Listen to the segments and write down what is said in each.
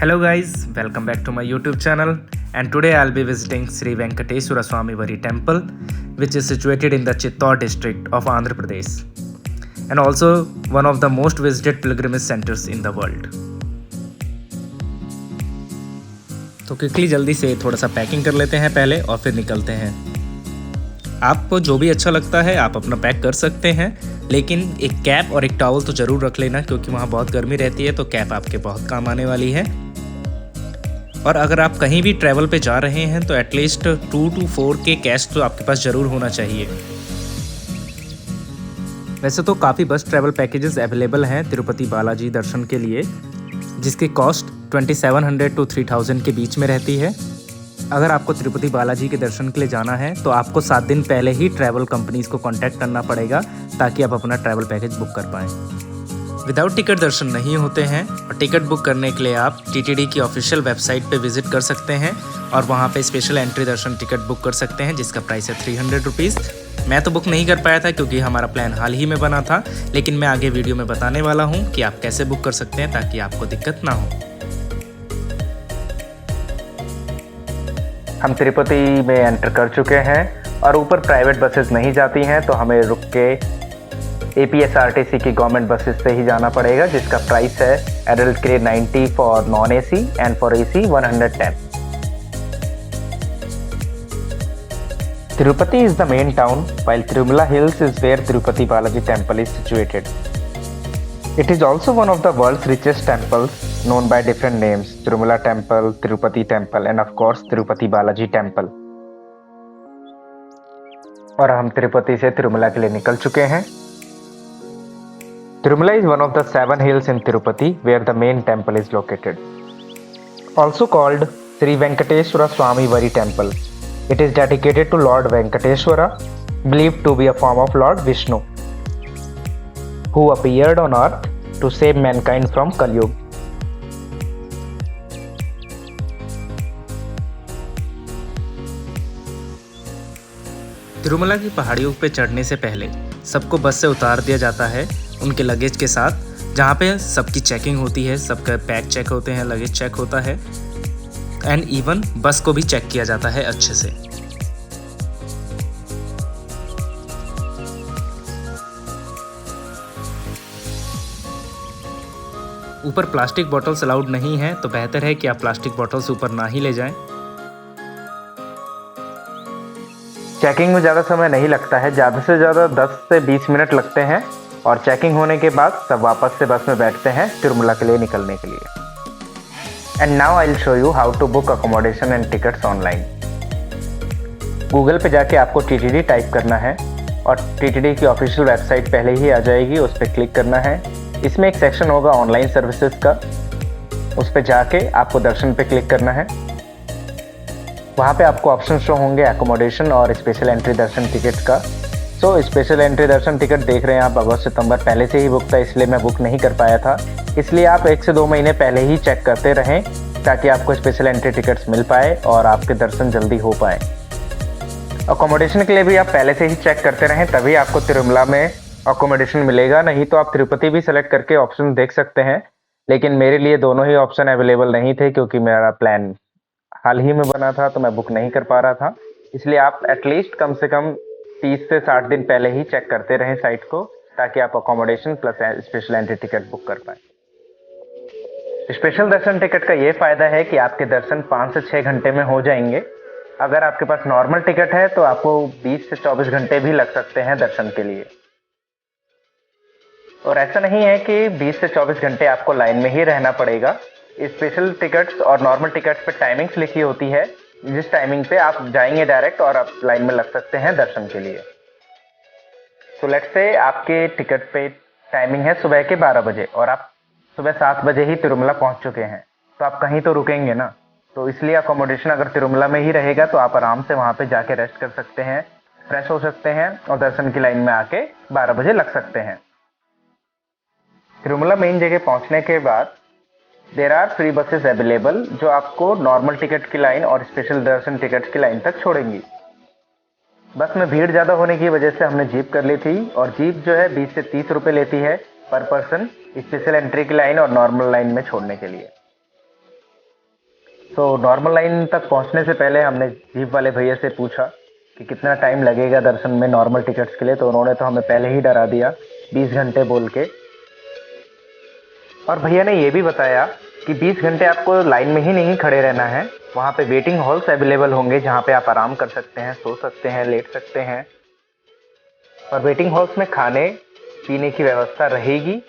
Hello guys, welcome back to my YouTube channel, and today I'll be visiting Sri Venkateswara Swami Vari temple, which is situated in the Chittor district of Andhra Pradesh and also one of the most visited pilgrimage centers in the world. तो quickly जल्दी से थोड़ा सा packing कर लेते हैं पहले और फिर निकलते हैं। आपको जो भी अच्छा लगता है आप अपना पैक कर सकते हैं, लेकिन एक कैप और एक टॉवल तो ज़रूर रख लेना क्योंकि वहाँ बहुत गर्मी रहती है, तो कैप आपके बहुत काम आने वाली है। और अगर आप कहीं भी ट्रैवल पे जा रहे हैं तो एटलीस्ट 2 to 4 के कैश तो आपके पास ज़रूर होना चाहिए। वैसे तो काफ़ी बस ट्रैवल पैकेजेस अवेलेबल हैं तिरुपति बालाजी दर्शन के लिए, जिसकी कॉस्ट 2700 to 3000 के बीच में रहती है। अगर आपको तिरुपति बालाजी के दर्शन के लिए जाना है तो आपको 7 दिन पहले ही ट्रैवल कंपनीज़ को कांटेक्ट करना पड़ेगा ताकि आप अपना ट्रैवल पैकेज बुक कर पाएँ। विदाउट टिकट दर्शन नहीं होते हैं और टिकट बुक करने के लिए आप टीटीडी की ऑफिशियल वेबसाइट पे विजिट कर सकते हैं और वहाँ पे स्पेशल एंट्री दर्शन टिकट बुक कर सकते हैं, जिसका प्राइस है 300 रुपीज़। मैं तो बुक नहीं कर पाया था क्योंकि हमारा प्लान हाल ही में बना था, लेकिन मैं आगे वीडियो में बताने वाला हूँ कि आप कैसे बुक कर सकते हैं ताकि आपको दिक्कत ना हो। हम तिरुपति में एंटर कर चुके हैं और ऊपर प्राइवेट बसेस नहीं जाती हैं, तो हमें रुक के APSRTC की गवर्नमेंट बसेस से ही जाना पड़ेगा, जिसका प्राइस है एडल्ट के लिए 90 for non AC and for AC 110। Tirupati is the main town, while Tirumala Hills is where Tirupati Balaji temple is situated. It is also one of the world's richest temples, known by different names: Tirumala Temple, Tirupati Temple, and of course Tirupati Balaji Temple. और हम तिरुपति से तिरुमला के लिए निकल चुके हैं। Tirumala is one of the 7 hills in Tirupati, where the main temple is located. Also called Sri Venkateswara Swami Vari Temple. It is dedicated to Lord Venkateswara, believed to be a form of Lord Vishnu, who appeared on earth to save mankind from Kali Yuga. Tirumala की पहाड़ियों पे चढ़ने से पहले सबको बस से उतार दिया जाता है उनके लगेज के साथ, जहाँ पे सबकी चेकिंग होती है, सबका बैग चेक होते हैं, लगेज चेक होता है एंड इवन बस को भी चेक किया जाता है अच्छे से। ऊपर प्लास्टिक बॉटल्स अलाउड नहीं है, तो बेहतर है कि आप प्लास्टिक बॉटल्स ऊपर ना ही ले जाएं। चेकिंग में ज़्यादा समय नहीं लगता है, ज़्यादा से ज़्यादा 10 से 20 मिनट लगते हैं और चेकिंग होने के बाद सब वापस से बस में बैठते हैं तिरुमला के लिए निकलने के लिए। And now I will show you how to book accommodation and tickets online. Google पे जाके आपको TTD टाइप करना है और TTD की ऑफिशियल वेबसाइट पहले ही आ जाएगी, उस पर क्लिक करना है। इसमें एक सेक्शन होगा ऑनलाइन सर्विसेज का, उस पर जाके आपको दर्शन पे क्लिक करना है। वहाँ पे आपको ऑप्शन शो होंगे अकोमोडेशन और स्पेशल एंट्री दर्शन टिकट का। सो स्पेशल एंट्री दर्शन टिकट देख रहे हैं आप, अगस्त सितंबर पहले से ही बुक था, इसलिए मैं बुक नहीं कर पाया था। इसलिए आप 1 से 2 महीने पहले ही चेक करते रहें ताकि आपको स्पेशल एंट्री टिकट्स मिल पाए और आपके दर्शन जल्दी हो पाए। अकोमोडेशन के लिए भी आप पहले से ही चेक करते रहें, तभी आपको तिरुमला में अकोमोडेशन मिलेगा। नहीं तो आप तिरुपति भी सेलेक्ट करके ऑप्शन देख सकते हैं, लेकिन मेरे लिए दोनों ही ऑप्शन अवेलेबल नहीं थे क्योंकि मेरा प्लान हाल ही में बना था, तो मैं बुक नहीं कर पा रहा था। इसलिए आप एटलीस्ट कम से कम 30 से 60 दिन पहले ही चेक करते रहें साइट को, ताकि आप accommodation plus special entry ticket book कर पाएँ। स्पेशल दर्शन टिकट का ये फ़ायदा है कि आपके दर्शन 5 से 6 घंटे में हो जाएंगे। अगर आपके पास नॉर्मल टिकट है तो आपको 20 से 24 घंटे भी लग सकते हैं दर्शन के लिए। और ऐसा नहीं है कि 20 से 24 घंटे आपको लाइन में ही रहना पड़ेगा। स्पेशल टिकट्स और नॉर्मल टिकट्स पे टाइमिंग्स लिखी होती है, जिस टाइमिंग पे आप जाएंगे डायरेक्ट और आप लाइन में लग सकते हैं दर्शन के लिए। तो लेट्स से आपके टिकट पे टाइमिंग है सुबह के 12 बजे और आप सुबह 7 बजे ही तिरुमला पहुंच चुके हैं, तो आप कहीं तो रुकेंगे ना। तो इसलिए अकोमोडेशन अगर तिरुमला में ही रहेगा तो आप आराम से वहाँ पे जाके रेस्ट कर सकते हैं, फ्रेश हो सकते हैं और दर्शन की लाइन में आके 12 बजे लग सकते हैं। तिरुमला मेन जगह पहुँचने के बाद there are free buses available, जो आपको नॉर्मल टिकट की लाइन और स्पेशल दर्शन टिकट की लाइन तक छोड़ेंगी। बस में भीड़ ज़्यादा होने की वजह से हमने जीप कर ली थी और जीप जो है 20 से 30 रुपये लेती है पर पर्सन स्पेशल एंट्री की लाइन और नॉर्मल लाइन में छोड़ने के लिए। तो नॉर्मल लाइन तक पहुंचने से पहले हमने जीप वाले भैया से पूछा कि कितना टाइम लगेगा दर्शन में नॉर्मल टिकट्स के लिए, तो उन्होंने तो हमें पहले ही डरा दिया 20 घंटे बोल के। और भैया ने ये भी बताया कि 20 घंटे आपको लाइन में ही नहीं खड़े रहना है, वहाँ पे वेटिंग हॉल्स अवेलेबल होंगे जहाँ पे आप आराम कर सकते हैं, सो सकते हैं, लेट सकते हैं। और वेटिंग हॉल्स में खाने पीने की व्यवस्था रहेगी।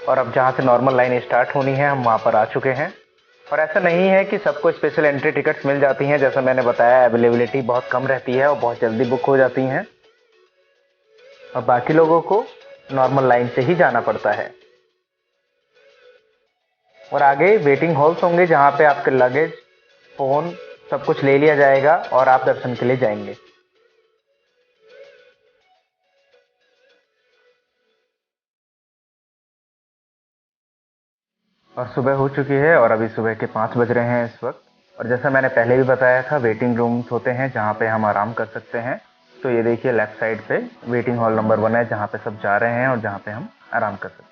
और अब जहाँ से नॉर्मल लाइन स्टार्ट होनी है हम वहाँ पर आ चुके हैं। और ऐसा नहीं है कि सबको स्पेशल एंट्री टिकट्स मिल जाती हैं, जैसा मैंने बताया अवेलेबिलिटी बहुत कम रहती है और बहुत जल्दी बुक हो जाती हैं, और बाकी लोगों को नॉर्मल लाइन से ही जाना पड़ता है। और आगे वेटिंग हॉल्स होंगे जहाँ पे आपके लगेज, फ़ोन सब कुछ ले लिया जाएगा और आप दर्शन के लिए जाएंगे। और सुबह हो चुकी है और अभी सुबह के 5 बज रहे हैं इस वक्त। और जैसा मैंने पहले भी बताया था, वेटिंग रूम्स होते हैं जहाँ पे हम आराम कर सकते हैं। तो ये देखिए लेफ्ट साइड पे वेटिंग हॉल नंबर 1 है जहाँ पे सब जा रहे हैं और जहाँ पे हम आराम कर सकते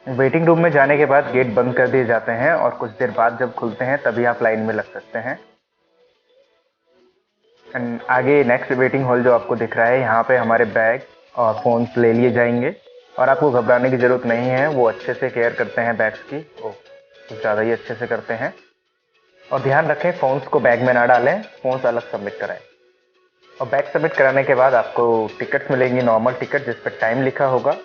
हैं। वेटिंग रूम में जाने के बाद गेट बंद कर दिए जाते हैं और कुछ देर बाद जब खुलते हैं तभी आप लाइन में लग सकते हैं। एंड आगे नेक्स्ट वेटिंग हॉल जो आपको दिख रहा है, यहाँ पे हमारे बैग और फ़ोन्स ले लिए जाएंगे और आपको घबराने की ज़रूरत नहीं है। वो अच्छे से केयर करते हैं बैग्स की, वो कुछ ज़्यादा ही अच्छे से करते हैं। और ध्यान रखें फ़ोन्स को बैग में ना डालें, फ़ोन्स अलग सबमिट कराएं। और बैग सबमिट कराने के बाद आपको टिकट्स मिलेंगी, नॉर्मल टिकट जिस पर टाइम लिखा होगा।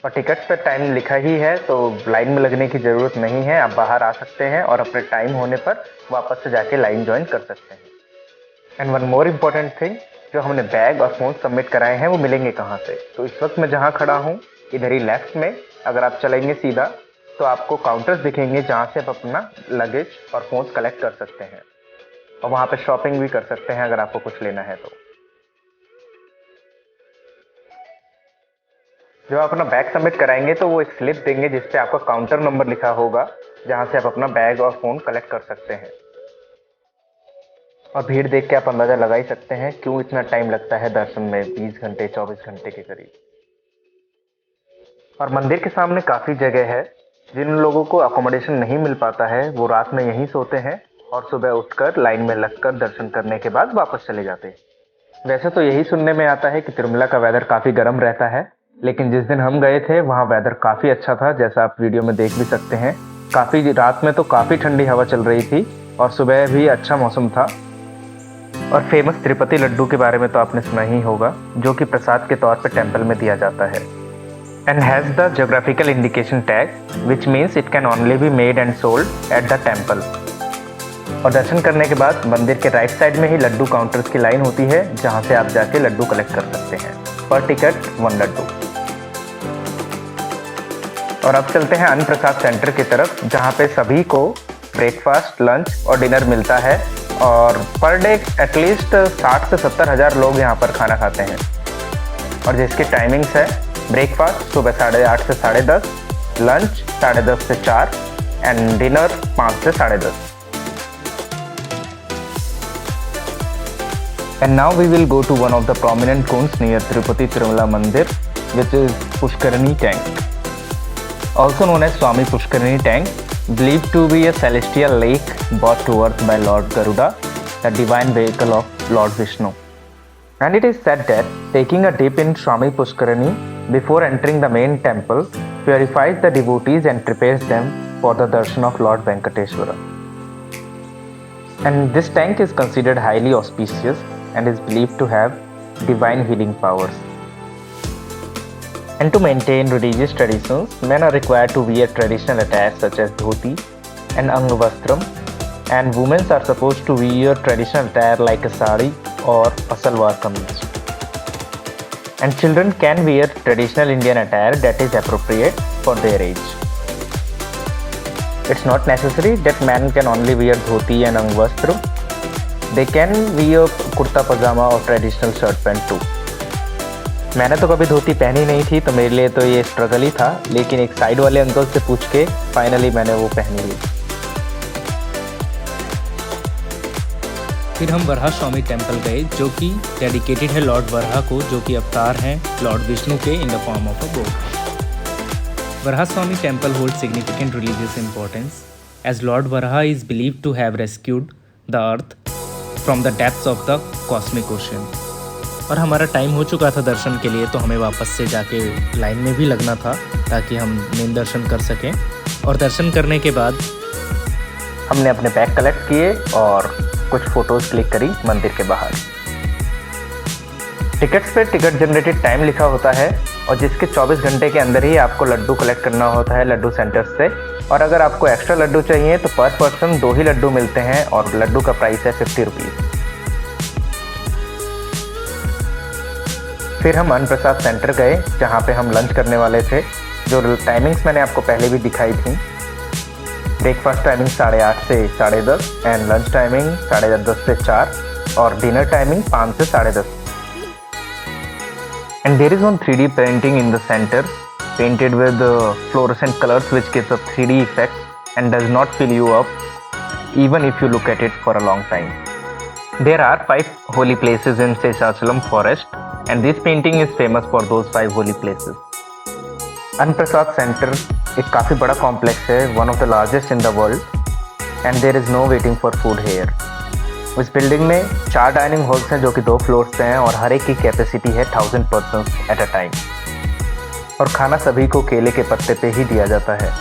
और टिकट्स पर टाइम लिखा ही है तो लाइन में लगने की ज़रूरत नहीं है, आप बाहर आ सकते हैं और अपने टाइम होने पर वापस से जाके लाइन ज्वाइन कर सकते हैं। And one more important thing, जो हमने बैग और फ़ोन सबमिट कराए हैं वो मिलेंगे कहाँ से। तो इस वक्त मैं जहाँ खड़ा हूँ इधर ही लेफ्ट में अगर आप चलेंगे सीधा तो आपको काउंटर्स दिखेंगे जहाँ से आप अपना लगेज और फ़ोन्स कलेक्ट कर सकते हैं और वहाँ पे शॉपिंग भी कर सकते हैं अगर आपको कुछ लेना है तो। जब आप अपना बैग सबमिट कराएंगे तो वो एक स्लिप देंगे जिस पे आपका काउंटर नंबर लिखा होगा जहाँ से आप अपना बैग और फ़ोन कलेक्ट कर सकते हैं। और भीड़ देख के आप अंदाज़ा लगा ही सकते हैं क्यों इतना टाइम लगता है दर्शन में, 20 घंटे 24 घंटे के करीब। और मंदिर के सामने काफ़ी जगह है, जिन लोगों को अकोमोडेशन नहीं मिल पाता है वो रात में यहीं सोते हैं और सुबह उठकर लाइन में लगकर दर्शन करने के बाद वापस चले जाते हैं। वैसे तो यही सुनने में आता है कि तिरुमला का वेदर काफ़ी गर्म रहता है, लेकिन जिस दिन हम गए थे वहाँ वेदर काफ़ी अच्छा था, जैसा आप वीडियो में देख भी सकते हैं। काफ़ी रात में तो काफ़ी ठंडी हवा चल रही थी और सुबह भी अच्छा मौसम था। और फेमस तिरुपति लड्डू के बारे में तो आपने सुना ही होगा, जो कि प्रसाद के तौर पर टेम्पल में दिया जाता है and has the geographical indication tag which means it can only be made and sold at the temple. और दर्शन करने के बाद मंदिर के राइट साइड में ही लड्डू काउंटर्स की लाइन होती है जहाँ से आप जाके लड्डू कलेक्ट कर सकते हैं, पर टिकट 1 लड्डू। और अब चलते हैं अन्न प्रसाद सेंटर की तरफ जहाँ पे सभी को ब्रेकफास्ट, लंच और डिनर मिलता है और पर डे एटलीस्ट 60 से 70 हज़ार लोग यहाँ पर खाना खाते हैं। और जिसकी टाइमिंग्स है ब्रेकफास्ट सुबह 8:30 से 10:30, लंच 10:30 से 4 एंड डिनर 5 से 10:30। And now we will go to one of the prominent cones near Tirupati Tirumala Mandir, which is Pushkarani Tank. Also known as Swami Pushkarani Tank, believed to be a celestial lake brought to earth by Lord Garuda, the divine vehicle of Lord Vishnu. And it is said that taking a dip in Swami Pushkarani before entering the main temple purifies the devotees and prepares them for the darshan of Lord Venkateshwara. And this tank is considered highly auspicious and is believed to have divine healing powers. And to maintain religious traditions, men are required to wear traditional attire such as dhoti and angavastram, and women are supposed to wear traditional attire like a sari or a salwar kameez. And children can wear traditional Indian attire that is appropriate for their age. It's not necessary that men can only wear dhoti and angavastram. They can wear kurta pajama or traditional shirt pant too. मैंने तो कभी धोती पहनी नहीं थी तो मेरे लिए तो ये स्ट्रगल ही था, लेकिन एक साइड वाले अंकल से पूछ के फाइनली मैंने वो पहनी ली। फिर हम वराह स्वामी टेम्पल गए, जो कि डेडिकेटेड है लॉर्ड वराह को, जो कि अवतार हैं लॉर्ड विष्णु के in the form of a goat. Varaha Swami temple hold significant religious importance as Lord Varaha is believed to have rescued the earth from the depths of the cosmic ocean. और हमारा टाइम हो चुका था दर्शन के लिए, तो हमें वापस से जाके लाइन में भी लगना था ताकि हम मेन दर्शन कर सकें। और दर्शन करने के बाद हमने अपने बैग कलेक्ट किए और कुछ फ़ोटोज़ क्लिक करी मंदिर के बाहर। टिकट्स पे टिकट जनरेटेड टाइम लिखा होता है और जिसके 24 घंटे के अंदर ही आपको लड्डू कलेक्ट करना होता है लड्डू सेंटर से। और अगर आपको एक्स्ट्रा लड्डू चाहिए तो पर पर्सन 2 ही लड्डू मिलते हैं और लड्डू का प्राइस है 50 रुपीज़। फिर हम अन्नप्रसाद सेंटर गए जहाँ पे हम लंच करने वाले थे। जो टाइमिंग्स मैंने आपको पहले भी दिखाई थी, ब्रेकफास्ट टाइमिंग 8:30 से 10:30 एंड लंच टाइमिंग 10:30 से 4 और डिनर टाइमिंग 5 से 10:30। And there is one 3D painting in the center, painted with fluorescent colors which gives a 3D effect and does not fill you up even if you look at it for a long time. There are 5 holy places in Seshachalam forest and this painting is famous for those 5 holy places. Anprasad Center एक काफ़ी बड़ा complex है, one of the largest in the world and there is no waiting for food here. इस building में 4 dining halls हैं जो कि 2 floors पे हैं और हर एक की कैपेसिटी है 1000 पर्सन्स एट अ टाइम। और खाना सभी को केले के पत्ते पे ही दिया जाता है।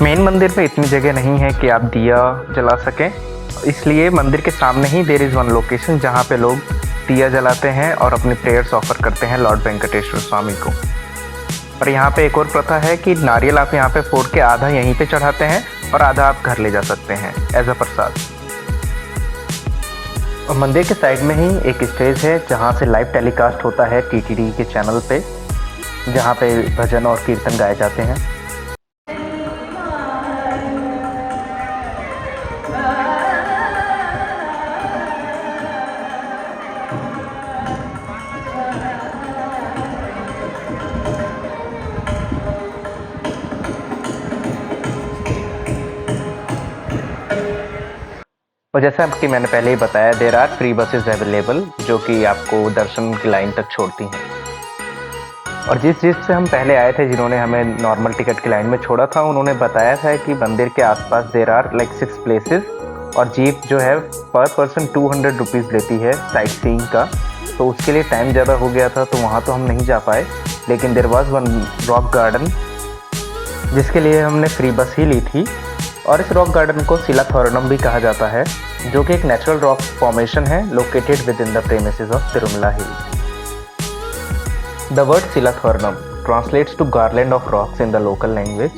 मेन मंदिर पे इतनी जगह नहीं है कि आप दिया जला सकें, इसलिए मंदिर के सामने ही देयर इज़ वन लोकेशन जहाँ पे लोग दिया जलाते हैं और अपनी प्रेयर्स ऑफर करते हैं लॉर्ड वेंकटेश्वर स्वामी को। और यहाँ पे एक और प्रथा है कि नारियल आप यहाँ पे फोड़ के आधा यहीं पे चढ़ाते हैं और आधा आप घर ले जा सकते हैं एज अ प्रसाद। और मंदिर के साइड में ही एक स्टेज है जहाँ से लाइव टेलीकास्ट होता है टीटीडी के चैनल पे, जहाँ पे भजन और कीर्तन गाए जाते हैं। और जैसा कि मैंने पहले ही बताया, there are free buses available जो कि आपको दर्शन की लाइन तक छोड़ती हैं। और जिस से हम पहले आए थे, जिन्होंने हमें नॉर्मल टिकट की लाइन में छोड़ा था, उन्होंने बताया था कि मंदिर के आसपास देयर आर लाइक 6 प्लेसेस और जीप जो है पर पर्सन 200 रुपीज़ लेती है साइट सीइंग का। तो उसके लिए टाइम ज़्यादा हो गया था तो वहाँ तो हम नहीं जा पाए, लेकिन there was one rock garden जिसके लिए हमने फ्री बस ही ली थी। और इस रॉक गार्डन को सिलाथोरनम भी कहा जाता है, जो कि एक नेचुरल रॉक फॉर्मेशन है located within the premises of Tirumala hill. The word Silathoranam translates to garland of rocks in the local language,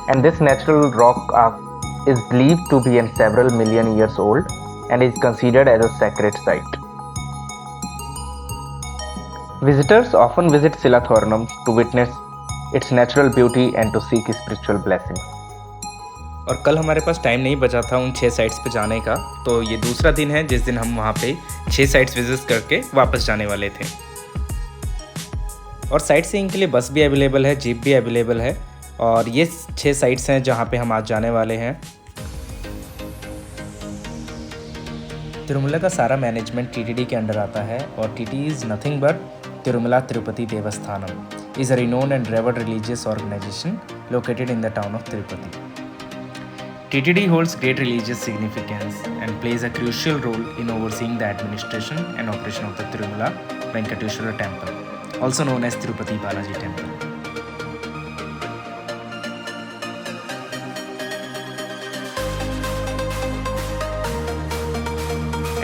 and this natural rock is believed to be several million years old and is considered as a sacred site. Visitors often visit Silathornum to witness its natural beauty and to seek spiritual blessings. और कल हमारे पास time नहीं बचा था उन 6 sites पे जाने का, तो ये दूसरा दिन है जिस दिन हम वहाँ पे 6 साइट्स विजिट करके वापस जाने वाले थे। और साइट सीइंग के लिए बस भी अवेलेबल है, जीप भी अवेलेबल है। और ये 6 साइट्स हैं जहाँ पे हम आज जाने वाले हैं। तिरुमला का सारा मैनेजमेंट टीटीडी के अंडर आता है और TT is nothing but Tirumala Tirupati Devasthanam is a renowned and revered religious organisation located in the town of Tirupati. TTD holds great religious significance and plays a crucial role in overseeing the administration and operation of the Tirumala Venkateshwara Temple, also known as Tirupati Balaji Temple.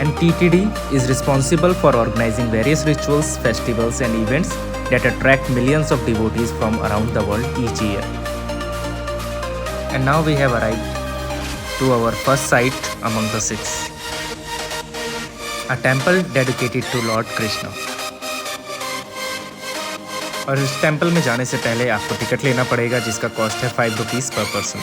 And TTD is responsible for organizing various rituals, festivals and events that attract millions of devotees from around the world each year. And now we have arrived to our first site among the 6, a temple dedicated to Lord Krishna. और इस temple में जाने से पहले आपको ticket लेना पड़ेगा जिसका कॉस्ट है 5 रुपीज़ पर पर्सन।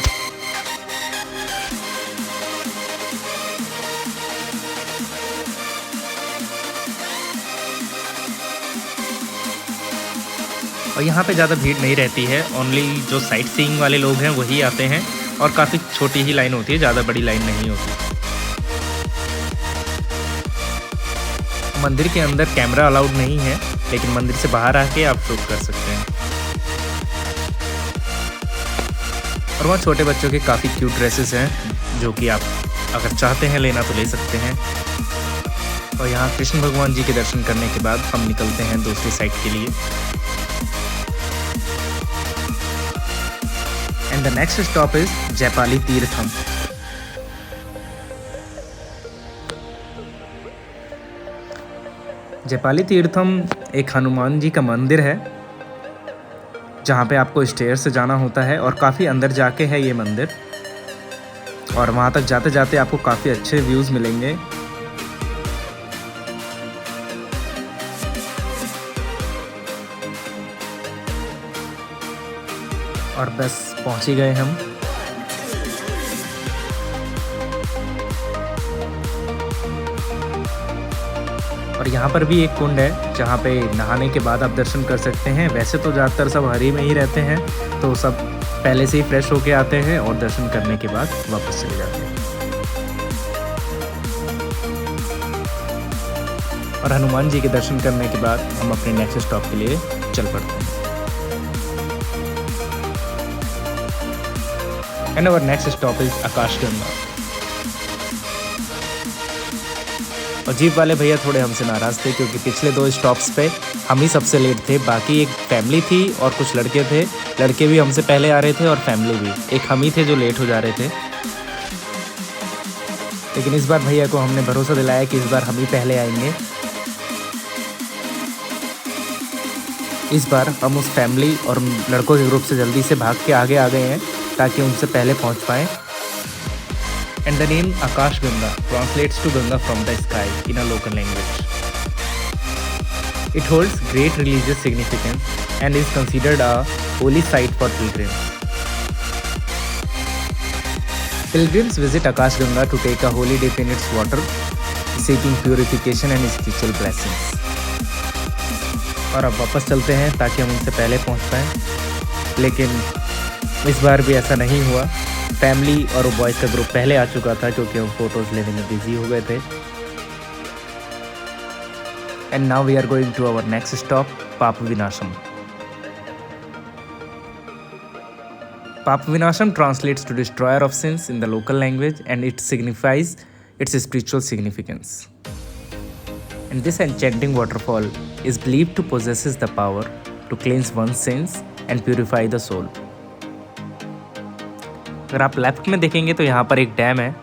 और यहाँ पे ज़्यादा भीड़ नहीं रहती है, ओनली जो साइट सीइंग वाले लोग हैं वही आते हैं और काफ़ी छोटी ही लाइन होती है, ज़्यादा बड़ी लाइन नहीं होती। मंदिर के अंदर कैमरा अलाउड नहीं है, लेकिन मंदिर से बाहर आके आप शूट कर सकते हैं। और वहाँ छोटे बच्चों के काफ़ी क्यूट ड्रेसेस हैं जो कि आप अगर चाहते हैं लेना तो ले सकते हैं। और यहाँ कृष्ण भगवान जी के दर्शन करने के बाद हम निकलते हैं दूसरी साइड के लिए। And the next stop is Jayapali Theertham. Jayapali Theertham एक हनुमान जी का मंदिर है जहाँ पे आपको स्टेयर से जाना होता है और काफ़ी अंदर जाके है ये मंदिर। और वहाँ तक जाते जाते आपको काफ़ी अच्छे व्यूज़ मिलेंगे। और बस पहुँच ही गए हम। और यहाँ पर भी एक कुंड है जहाँ पे नहाने के बाद आप दर्शन कर सकते हैं। वैसे तो ज़्यादातर सब हरी में ही रहते हैं, तो सब पहले से ही फ्रेश होके आते हैं और दर्शन करने के बाद वापस चले जाते हैं। और हनुमान जी के दर्शन करने के बाद हम अपने नेक्स्ट स्टॉप के लिए चल पड़ते हैं। And our next stop is Akashganga. और जीप वाले भैया थोड़े हमसे नाराज़ थे क्योंकि पिछले 2 स्टॉप्स पे हम ही सबसे लेट थे। बाकी एक फैमिली थी और कुछ लड़के थे। लड़के भी हमसे पहले आ रहे थे और फैमिली भी। एक हम ही थे जो लेट हो जा रहे थे। लेकिन इस बार भैया को हमने भरोसा दिलाया कि इस बार हम ही पहले आएंगे। इस बार हम उस फैमिली और लड़कों के ग्रुप से जल्दी से भाग के आगे आ गए हैं ताकि उनसे पहले पहुंच पाएँ। And the name Akashganga translates to Ganga from the sky in a local language. It holds great religious significance and is considered a holy site for pilgrims. Pilgrims visit Akashganga to take a holy dip in its water, seeking purification and spiritual blessings. और अब वापस चलते हैं ताकि हम उनसे पहले पहुंच पाएं। लेकिन इस बार भी ऐसा नहीं हुआ। फैमिली और वो बॉयज़ का ग्रुप पहले आ चुका था क्योंकि हम फ़ोटोज़ लेने में बिजी हो गए थे। And now we are going to our next stop, Papa Vinasham. पाप विनाशम translates to destroyer of sins in the local language and it signifies its spiritual significance. And this enchanting waterfall is believed to possesses the power to cleanse one's sins and purify the soul. अगर आप left में देखेंगे तो यहाँ पर एक dam है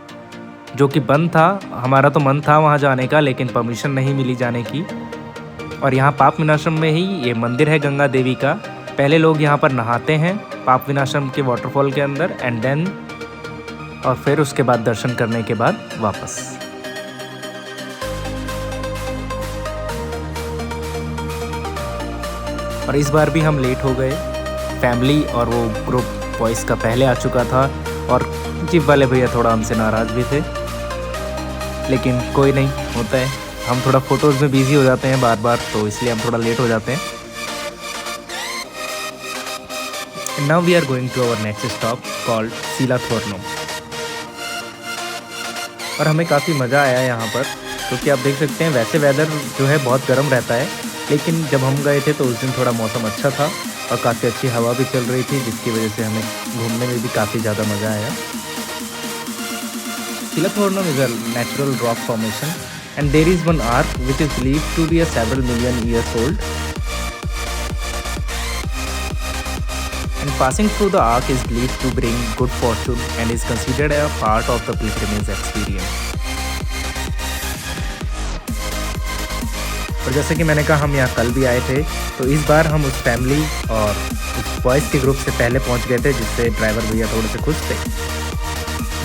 जो कि बंद था। हमारा तो मन था वहाँ जाने का, लेकिन परमिशन नहीं मिली जाने की। और यहाँ पाप विनाशम में ही ये मंदिर है गंगा देवी का। पहले लोग यहाँ पर नहाते हैं पाप विनाशम के वाटरफॉल के अंदर एंड देन और फिर उसके बाद दर्शन करने के बाद वापस। और इस बार भी हम लेट हो गए। फैमिली और वो ग्रुप बॉयज़ का पहले आ चुका था और जीप वाले भैया थोड़ा हमसे नाराज़ भी थे, लेकिन कोई नहीं, होता है। हम थोड़ा फ़ोटोज़ में बिजी हो जाते हैं बार बार, तो इसलिए हम थोड़ा लेट हो जाते हैं। Now we are going to our next stop called Silathoranam. और हमें काफ़ी मज़ा आया यहाँ पर क्योंकि आप देख सकते हैं वैसे वेदर जो है बहुत गर्म रहता है, लेकिन जब हम गए थे तो उस दिन थोड़ा मौसम अच्छा था और काफ़ी अच्छी हवा भी चल रही थी, जिसकी वजह से हमें घूमने में भी काफ़ी ज़्यादा मज़ा आया। Silathoranam is a natural rock formation and there is one arch which is believed to be a several million years old and passing through the arch is believed to bring good fortune and is considered a part of the pilgrimage experience. और जैसे कि मैंने कहा हम यहाँ कल भी आए थे, तो इस बार हम उस फैमिली और उस बॉयज़ के ग्रुप से पहले पहुँच गए थे, जिससे ड्राइवर भैया थोड़े से खुश थे।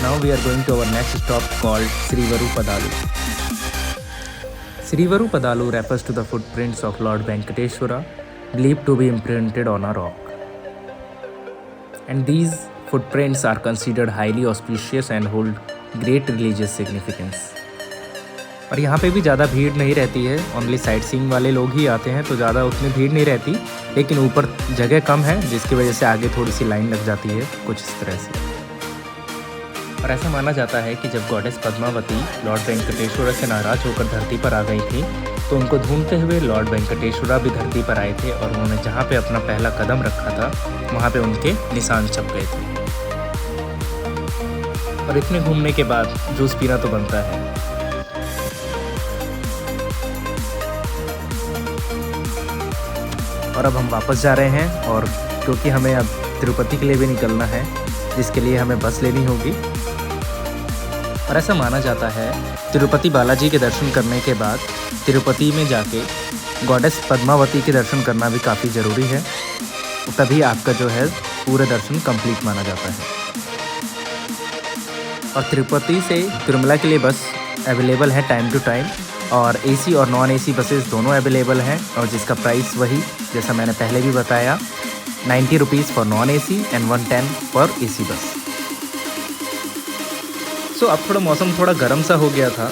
Now we are going to our next stop called Srivaru Padalu. Srivaru Padalu refers to the footprints of Lord Venkateshwara, believed to be imprinted on a rock. And these footprints are considered highly auspicious and hold great religious significance. और यहाँ पे भी ज़्यादा भीड़ नहीं रहती है, only sight seeing वाले लोग ही आते हैं, तो ज़्यादा उतनी भीड़ नहीं रहती, लेकिन ऊपर जगह कम है जिसकी वजह से आगे थोड़ी सी लाइन लग जाती है कुछ इस तरह से। और ऐसा माना जाता है कि जब गॉडेस पद्मावती लॉर्ड वेंकटेश्वर से नाराज़ होकर धरती पर आ गई थी, तो उनको ढूंढते हुए लॉर्ड वेंकटेश्वरा भी धरती पर आए थे और उन्होंने जहाँ पे अपना पहला कदम रखा था वहाँ पे उनके निशान छप गए थे। और इतने घूमने के बाद जूस पीना तो बनता है। और अब हम वापस जा रहे हैं और क्योंकि हमें अब तिरुपति के लिए भी निकलना है, जिसके लिए हमें बस लेनी होगी। और ऐसा माना जाता है तिरुपति बालाजी के दर्शन करने के बाद तिरुपति में जाके गॉडेस पद्मावती के दर्शन करना भी काफ़ी ज़रूरी है, तभी आपका जो है पूरे दर्शन कंप्लीट माना जाता है। और तिरुपति से तिरुमला के लिए बस अवेलेबल है टाइम टू टाइम, और एसी और नॉन एसी बसेस दोनों अवेलेबल हैं, और जिसका प्राइस वही जैसा मैंने पहले भी बताया 90 rupees for non AC and 110 for AC bus. So अब थोड़ा मौसम थोड़ा गर्म सा हो गया था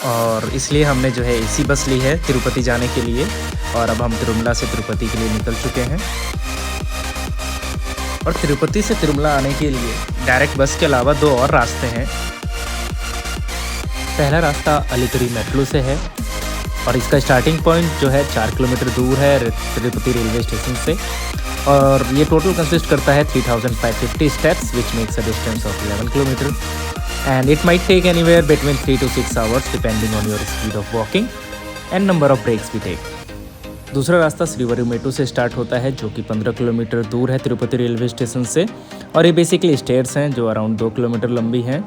और इसलिए हमने जो है एसी बस ली है तिरुपति जाने के लिए, और अब हम तिरुमला से तिरुपति के लिए निकल चुके हैं। और तिरुपति से तिरुमला आने के लिए डायरेक्ट बस के अलावा 2 और रास्ते हैं। पहला रास्ता अलीतुरी मेट्रो से है और इसका स्टार्टिंग पॉइंट जो है 4 किलोमीटर दूर है तिरुपति रेलवे स्टेशन से, और ये टोटल कंसिस्ट करता है 3550 steps which makes a distance of 11 kilometre, and it might take anywhere between 3 to 6 hours depending on your speed of walking and number of breaks we take. दूसरा रास्ता श्रीवरीमेटू से start होता है जो कि 15 किलोमीटर दूर है तिरुपति रेलवे स्टेशन से, और ये बेसिकली स्टेयर्स हैं जो अराउंड 2 किलोमीटर लंबी हैं,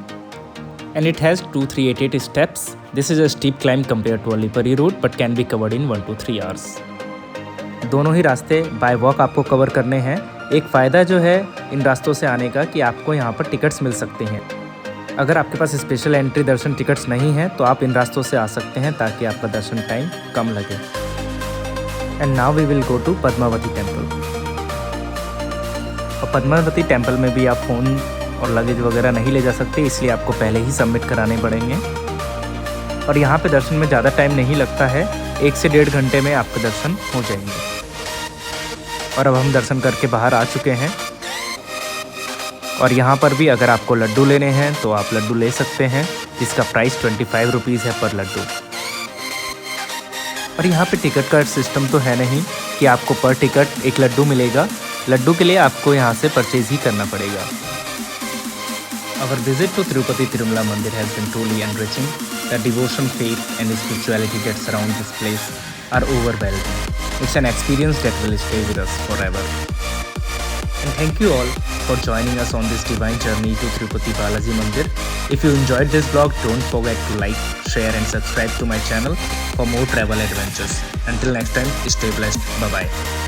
and it has 2388 steps. This is a steep climb compared to Alipuri route but can be covered in 1 to 3 hours. दोनों ही रास्ते बाय वॉक आपको कवर करने हैं। एक फ़ायदा जो है इन रास्तों से आने का कि आपको यहाँ पर टिकट्स मिल सकते हैं। अगर आपके पास स्पेशल एंट्री दर्शन टिकट्स नहीं हैं तो आप इन रास्तों से आ सकते हैं ताकि आपका दर्शन टाइम कम लगे। And now we will go to Padmavati temple. और पद्मावती टेम्पल में भी आप फ़ोन और लगेज वगैरह नहीं ले जा सकते, इसलिए आपको पहले ही सबमिट कराने पड़ेंगे। और यहाँ पे दर्शन में ज़्यादा टाइम नहीं लगता है, 1 से 1.5 घंटे में आपके दर्शन हो जाएंगे। और अब हम दर्शन करके बाहर आ चुके हैं, और यहाँ पर भी अगर आपको लड्डू लेने हैं तो आप लड्डू ले सकते हैं, जिसका प्राइस 25 रुपीज़ है पर लड्डू। और यहाँ पे टिकट का सिस्टम तो है नहीं कि आपको पर टिकट एक लड्डू मिलेगा, लड्डू के लिए आपको यहाँ से परचेज ही करना पड़ेगा। Our visit to Tirupati Tirumala Mandir has been truly enriching. The devotion, faith and spirituality that surround this place are overwhelming. It's an experience that will stay with us forever. And thank you all for joining us on this divine journey to Tirupati Balaji Mandir. If you enjoyed this vlog, don't forget to like, share and subscribe to my channel for more travel adventures. Until next time, stay blessed. Bye-bye.